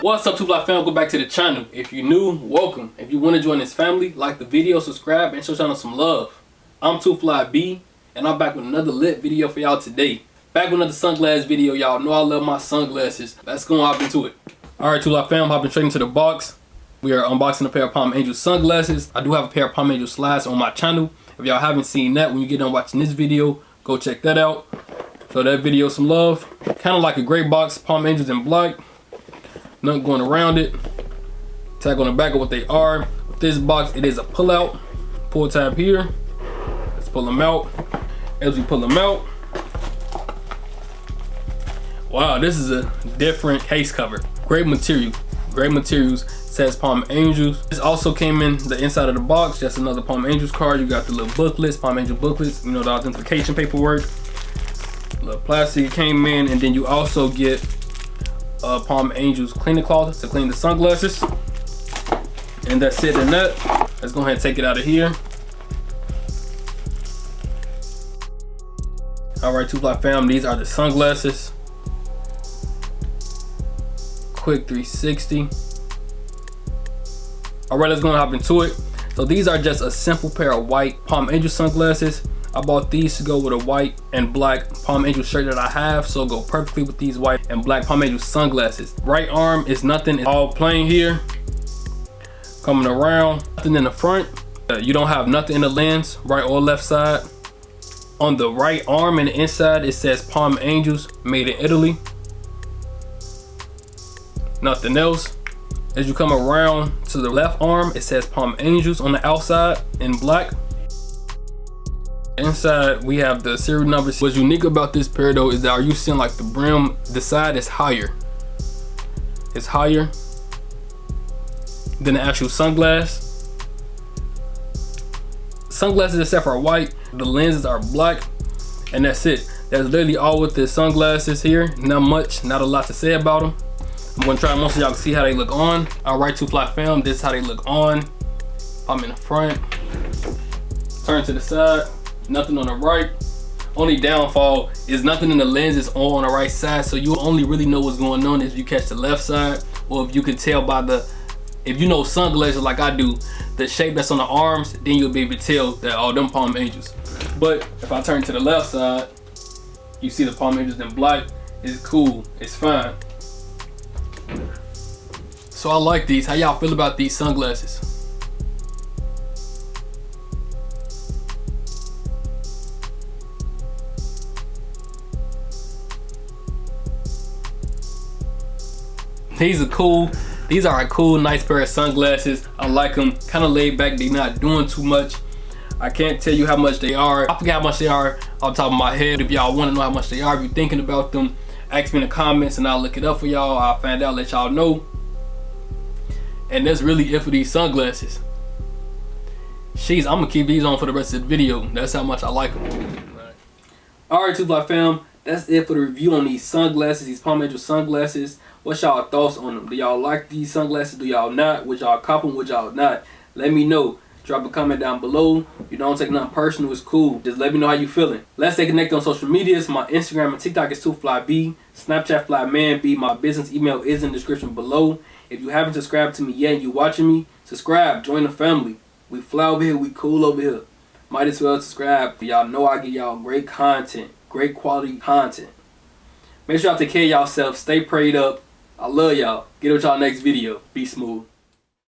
What's up, Two Fly fam? Go back to the channel. If you're new, welcome. If you want to join this family, like the video, subscribe, and show channel some love. I'm Two Fly B, and I'm back with another lit video for y'all today. Back with another sunglass video. Y'all know I love my sunglasses. Let's go hop into it. Alright, Two Fly fam, hopping straight into the box. We are unboxing a pair of Palm Angels sunglasses. I do have a pair of Palm Angels slides on my channel. If y'all haven't seen that, when you get done watching this video, go check that out. Show that video some love. Kind of like a gray box, Palm Angels in black. Nothing going around it. Tag on the back of what they are. With this box, it is a pull-out. Pull tab here. Let's pull them out. As we pull them out, wow, this is a different case cover. Great material. Great materials. It says Palm Angels. This also came in the inside of the box. Just another Palm Angels card. You got the little booklets, Palm Angel booklets. You know, the authentication paperwork. Little plastic came in, and then you also get Palm Angels cleaning cloth to clean the sunglasses. And that's it in that. Let's go ahead and take it out of here. Alright, Two Fly fam, these are the sunglasses. Quick 360. Alright, let's go and hop into it. So these are just a simple pair of white Palm Angel sunglasses. I bought these to go with a white and black Palm Angel shirt that I have, so go perfectly with these white and black Palm Angel sunglasses. Right arm is nothing, it's all plain here. Coming around, nothing in the front. You don't have nothing in the lens, right or left side. On the right arm and the inside, it says Palm Angels, made in Italy. Nothing else. As you come around to the left arm, it says Palm Angels on the outside in black. Inside we have the serial numbers. What's unique about this pair though is that, are you seeing like the brim, the side is higher. It's higher than the actual sunglass. Sunglasses except for white, the lenses are black, and that's it. That's literally all with the sunglasses here. Not much, not a lot to say about them. I'm gonna try most of y'all to see how they look on. Alright, Two Fly fam, this is how they look on. I'm in the front. Turn to the side. Nothing on the right. Only downfall is nothing in the lens is on the right side, so you only really know what's going on if you catch the left side, or if you can tell by the, if you know sunglasses like I do, the shape that's on the arms, then you'll be able to tell that all them Palm Angels. But if I turn to the left side, you see the Palm Angels in black. It's cool, it's fine. So I like these. How y'all feel about these sunglasses? These are a cool, nice pair of sunglasses. I like them, kind of laid back. They're not doing too much. I can't tell you how much they are. I forget how much they are off the top of my head. If y'all want to know how much they are, if you're thinking about them, ask me in the comments and I'll look it up for y'all. I'll find out, let y'all know. And that's really it for these sunglasses. Jeez, I'm gonna keep these on for the rest of the video. That's how much I like them. Alright, Two Fly fam, that's it for the review on these sunglasses, these Palm Angel sunglasses. What's y'all thoughts on them? Do y'all like these sunglasses? Do y'all not? Would y'all cop them? Would y'all not? Let me know. Drop a comment down below. You don't take nothing personal. It's cool. Just let me know how you feeling. Let's stay connected on social medias. My Instagram and TikTok is 2FlyB. Snapchat FlyManB. My business email is in the description below. If you haven't subscribed to me yet and you watching me, subscribe. Join the family. We fly over here. We cool over here. Might as well subscribe. Y'all know I give y'all great content. Great quality content. Make sure y'all take care of yourself. Stay prayed up. I love y'all. Get with y'all next video. Be smooth.